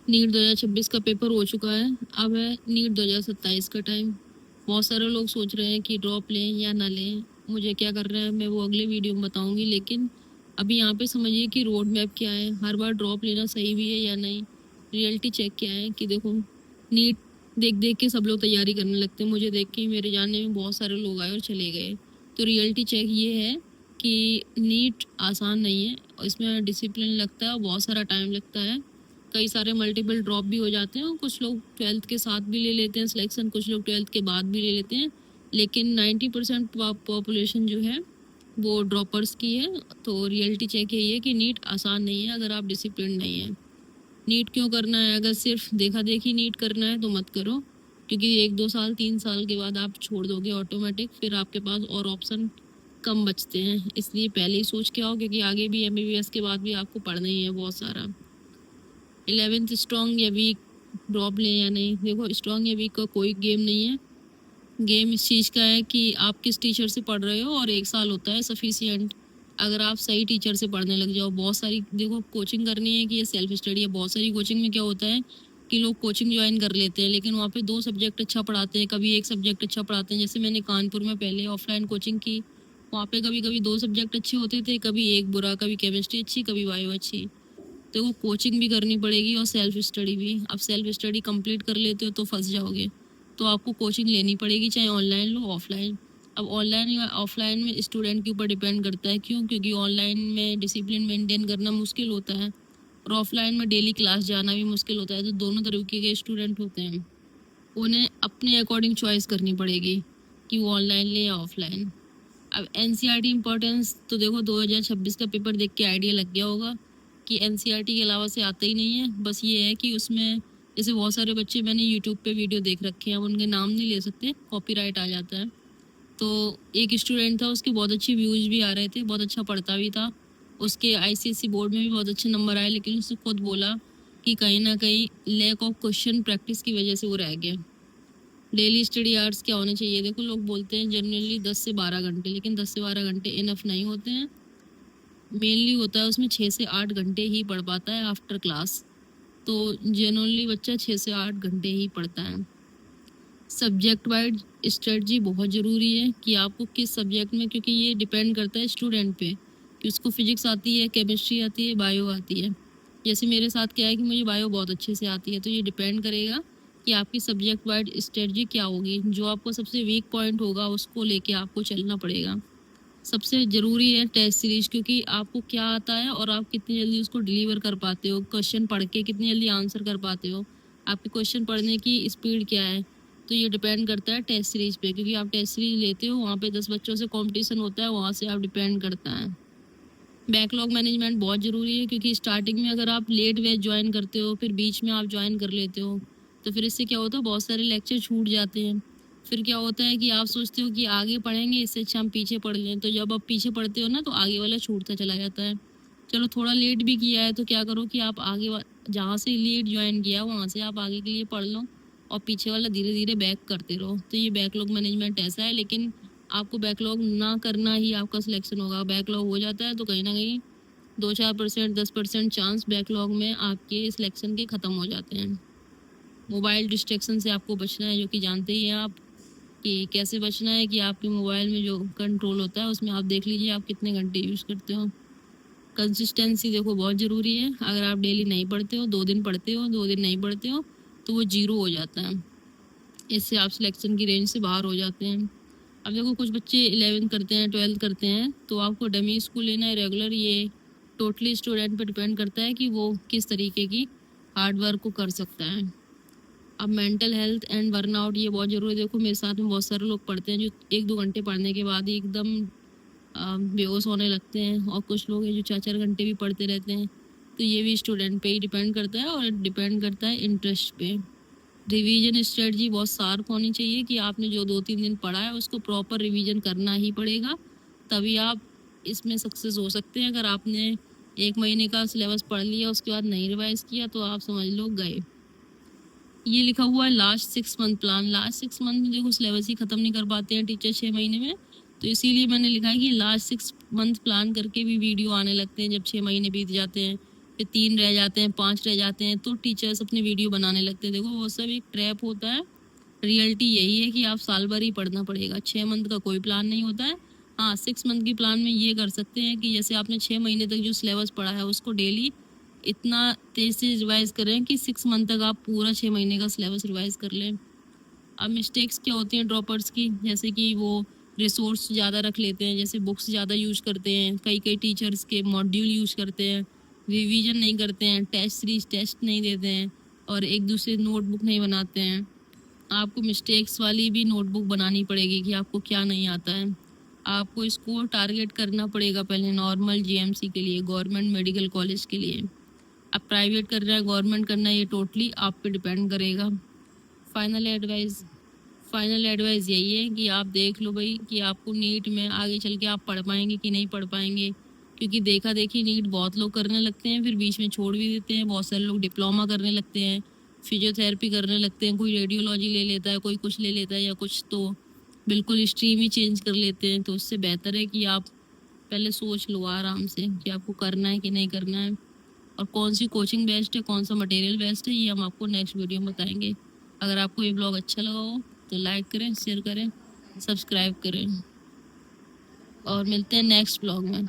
NEET 2026 का paper हो चुका है। अब है नीट 2027 का टाइम। बहुत सारे लोग सोच रहे हैं कि ड्रॉप लें या ना लें। मुझे क्या कर रहे हैं मैं वो अगले वीडियो में बताऊंगी, लेकिन अभी यहाँ पे समझिए कि रोड मैप क्या है। हर बार ड्रॉप लेना सही भी है या नहीं, रियलिटी चेक क्या है कि देखो, नीट देख देख के सब लोग तैयारी करने लगते हैं। मुझे देख के ही मेरे जानने में बहुत सारे लोग आए और चले गए। तो रियलिटी चेक ये है कि नीट आसान नहीं है और इसमें डिसिप्लिन लगता है और बहुत सारा टाइम लगता है। कई सारे मल्टीपल ड्रॉप भी हो जाते हैं और कुछ लोग 12th के साथ भी ले लेते हैं सिलेक्शन, कुछ लोग 12th के बाद भी ले लेते हैं। लेकिन 90% पॉपुलेशन जो है वो ड्रॉपर्स की है। तो रियलिटी चेक यही है कि नीट आसान नहीं है अगर आप डिसिप्लिन नहीं है। नीट क्यों करना है? अगर सिर्फ देखा देखी नीट करना है तो मत करो, क्योंकि 1-2 साल 3 साल के बाद आप छोड़ दोगे ऑटोमेटिक, फिर आपके पास और ऑप्शन कम बचते हैं। इसलिए पहले ही सोच के आओ, क्योंकि आगे भी MBBS के बाद भी आपको पढ़ना ही है बहुत सारा। 11th स्ट्रॉन्ग या वीक, ड्रॉप लें या नहीं? देखो, स्ट्रॉन्ग या वीक का कोई गेम नहीं है। गेम इस चीज़ का है कि आप किस टीचर से पढ़ रहे हो, और 1 साल होता है सफिशियंट। अगर आप सही टीचर से पढ़ने लग जाओ, बहुत सारी देखो कोचिंग करनी है कि ये सेल्फ स्टडी है। बहुत सारी कोचिंग में क्या होता है कि लोग कोचिंग ज्वाइन कर लेते हैं, लेकिन वहाँ पे 2 सब्जेक्ट अच्छा पढ़ाते हैं, कभी एक सब्जेक्ट अच्छा पढ़ाते हैं। जैसे मैंने कानपुर में पहले ऑफलाइन कोचिंग की, वहाँ पे कभी कभी 2 सब्जेक्ट अच्छे होते थे, कभी एक बुरा, कभी केमिस्ट्री अच्छी, कभी बायो अच्छी। तो वो कोचिंग भी करनी पड़ेगी और सेल्फ स्टडी भी। अब सेल्फ स्टडी कंप्लीट कर लेते हो तो फंस जाओगे, तो आपको कोचिंग लेनी पड़ेगी, चाहे ऑनलाइन लो ऑफलाइन। अब ऑनलाइन या ऑफलाइन में स्टूडेंट के ऊपर डिपेंड करता है। क्यों? क्योंकि ऑनलाइन में डिसिप्लिन मेंटेन करना मुश्किल होता है और ऑफलाइन में डेली क्लास जाना भी मुश्किल होता है। तो दोनों तरीके के स्टूडेंट होते हैं, उन्हें अपने अकॉर्डिंग चॉइस करनी पड़ेगी कि वो ऑनलाइन ले या ऑफलाइन। अब NCERT इम्पोर्टेंस तो देखो, 2026 का पेपर देख के आइडिया लग गया होगा कि NCERT के अलावा से आता ही नहीं है। बस ये है कि उसमें जैसे बहुत सारे बच्चे मैंने यूट्यूब पे वीडियो देख रखे हैं, अब उनके नाम नहीं ले सकते, कॉपीराइट आ जाता है। तो एक स्टूडेंट था, उसके बहुत अच्छे व्यूज़ भी आ रहे थे, बहुत अच्छा पढ़ता भी था, उसके ICSE बोर्ड में भी बहुत अच्छे नंबर आए, लेकिन उसने खुद बोला कि कहीं ना कहीं लैक ऑफ क्वेश्चन प्रैक्टिस की वजह से वो रह गया। डेली स्टडी आवर्स क्या होने चाहिए? देखो, लोग बोलते हैं जनरली 10 से 12 घंटे, लेकिन 10 से 12 घंटे इनफ नहीं होते हैं। मेनली होता है उसमें 6 से 8 घंटे ही पढ़ पाता है आफ्टर क्लास। तो जनरली बच्चा 6 से 8 घंटे ही पढ़ता है। सब्जेक्ट वाइज स्ट्रेटजी बहुत ज़रूरी है कि आपको किस सब्जेक्ट में, क्योंकि ये डिपेंड करता है स्टूडेंट पे कि उसको फिजिक्स आती है, केमिस्ट्री आती है, बायो आती है। जैसे मेरे साथ क्या है कि मुझे बायो बहुत अच्छे से आती है, तो ये डिपेंड करेगा कि आपकी सब्जेक्ट वाइज स्ट्रेटजी क्या होगी। जो आपको सबसे वीक पॉइंट होगा उसको लेके आपको चलना पड़ेगा। सबसे ज़रूरी है टेस्ट सीरीज, क्योंकि आपको क्या आता है और आप कितनी जल्दी उसको डिलीवर कर पाते हो, क्वेश्चन पढ़ के कितनी जल्दी आंसर कर पाते हो, आपके क्वेश्चन पढ़ने की स्पीड क्या है। तो ये डिपेंड करता है टेस्ट सीरीज पे, क्योंकि आप टेस्ट सीरीज लेते हो, वहाँ पे 10 बच्चों से कंपटीशन होता है, वहाँ से आप डिपेंड करता है। बैकलॉग मैनेजमेंट बहुत ज़रूरी है, क्योंकि स्टार्टिंग में अगर आप लेट बैच ज्वाइन करते हो, फिर बीच में आप ज्वाइन कर लेते हो, तो फिर इससे क्या होता है, बहुत सारे लेक्चर छूट जाते हैं। फिर क्या होता है कि आप सोचते हो कि आगे पढ़ेंगे, इससे अच्छा हम पीछे पढ़ लें। तो जब आप पीछे पढ़ते हो ना, तो आगे वाला छूटता चला जाता है। चलो थोड़ा लेट भी किया है तो क्या करो कि आप जहाँ से लेट ज्वाइन किया वहाँ से आप आगे के लिए पढ़ लो, और पीछे वाला धीरे धीरे बैक करते रहो। तो ये बैकलॉग मैनेजमेंट ऐसा है, लेकिन आपको बैकलॉग ना करना ही आपका सिलेक्शन होगा। बैकलॉग हो जाता है तो कहीं ना कहीं 2-4%, 10% चांस बैकलॉग में आपके सिलेक्शन के ख़त्म हो जाते हैं। मोबाइल डिस्ट्रैक्शन से आपको बचना है, जो कि जानते ही हैं आप कि कैसे बचना है। कि आपके मोबाइल में जो कंट्रोल होता है उसमें आप देख लीजिए आप कितने घंटे यूज़ करते हो। कंसिस्टेंसी देखो बहुत ज़रूरी है। अगर आप डेली नहीं पढ़ते हो, 2 दिन पढ़ते हो, 2 दिन नहीं पढ़ते हो, तो वो जीरो हो जाता है। इससे आप सिलेक्शन की रेंज से बाहर हो जाते हैं। अब देखो, कुछ बच्चे 11th करते हैं, 12th करते हैं, तो आपको डमी स्कूल लेना है, रेगुलर, ये टोटली स्टूडेंट पर डिपेंड करता है कि वो किस तरीके की हार्ड वर्क को कर सकता है। अब मेंटल हेल्थ एंड बर्नआउट ये बहुत ज़रूरी है। देखो, मेरे साथ में बहुत सारे लोग पढ़ते हैं जो 1-2 घंटे पढ़ने के बाद ही एकदम बेहोश होने लगते हैं, और कुछ लोग हैं जो 4-4 घंटे भी पढ़ते रहते हैं। तो ये भी स्टूडेंट पे ही डिपेंड करता है, और डिपेंड करता है इंटरेस्ट पे। रिवीजन स्ट्रेटजी बहुत शार्प होनी चाहिए कि आपने जो 2-3 दिन पढ़ा है उसको प्रॉपर रिवीजन करना ही पड़ेगा, तभी आप इसमें सक्सेस हो सकते हैं। अगर आपने 1 महीने का सिलेबस पढ़ लिया उसके बाद नहीं रिवाइज किया तो आप समझ लो गए। ये लिखा हुआ है last 6 month plan. Last 6 month में देखो सिलेबस ही ख़त्म नहीं कर पाते हैं टीचर 6 महीने में, तो इसीलिए मैंने लिखा है कि लास्ट 6 मंथ प्लान करके भी वीडियो आने लगते हैं जब 6 महीने बीत जाते हैं। फिर 3 रह जाते हैं, 5 रह जाते हैं, तो टीचर्स अपनी वीडियो बनाने लगते हैं। देखो वो सब एक ट्रैप होता है। रियलिटी यही है कि आप साल भर ही पढ़ना पड़ेगा, 6 मंथ का कोई प्लान नहीं होता है। हाँ, 6 मंथ की प्लान में ये कर सकते हैं कि जैसे आपने 6 महीने तक जो सिलेबस पढ़ा है उसको डेली इतना तेज से रिवाइज करें कि 6 मंथ तक आप पूरा 6 महीने का सिलेबस रिवाइज कर लें। अब मिस्टेक्स क्या होती हैं ड्रॉपर्स की, जैसे कि वो रिसोर्स ज़्यादा रख लेते हैं, जैसे बुक्स ज़्यादा यूज करते हैं, कई कई टीचर्स के मॉड्यूल यूज करते हैं, रिवीजन नहीं करते हैं, टेस्ट सीरीज टेस्ट नहीं देते हैं, और एक दूसरे नोटबुक नहीं बनाते हैं। आपको मिस्टेक्स वाली भी नोटबुक बनानी पड़ेगी कि आपको क्या नहीं आता है। आपको इसको टारगेट करना पड़ेगा पहले नॉर्मल जीएमसी के लिए, गवर्नमेंट मेडिकल कॉलेज के लिए। अब प्राइवेट करना है, गवर्नमेंट करना है, ये टोटली आप पे डिपेंड करेगा। फाइनल एडवाइस फाइनल एडवाइस यही है कि आप देख लो भाई कि आपको नीट में आगे चल के आप पढ़ पाएंगे कि नहीं पढ़ पाएंगे, क्योंकि देखा देखी नीट बहुत लोग करने लगते हैं, फिर बीच में छोड़ भी देते हैं। बहुत सारे लोग डिप्लोमा करने लगते हैं, फिजियोथेरेपी करने लगते हैं, कोई रेडियोलॉजी ले लेता है, कोई कुछ ले लेता है, या कुछ तो बिल्कुल स्ट्रीम ही चेंज कर लेते हैं। तो उससे बेहतर है कि आप पहले सोच लो आराम से कि आपको करना है कि नहीं करना है, और कौन सी कोचिंग बेस्ट है, कौन सा मटेरियल बेस्ट है, ये हम आपको नेक्स्ट वीडियो में बताएंगे। अगर आपको ये ब्लॉग अच्छा लगा हो तो लाइक करें, शेयर करें, सब्सक्राइब करें, और मिलते हैं नेक्स्ट ब्लॉग में।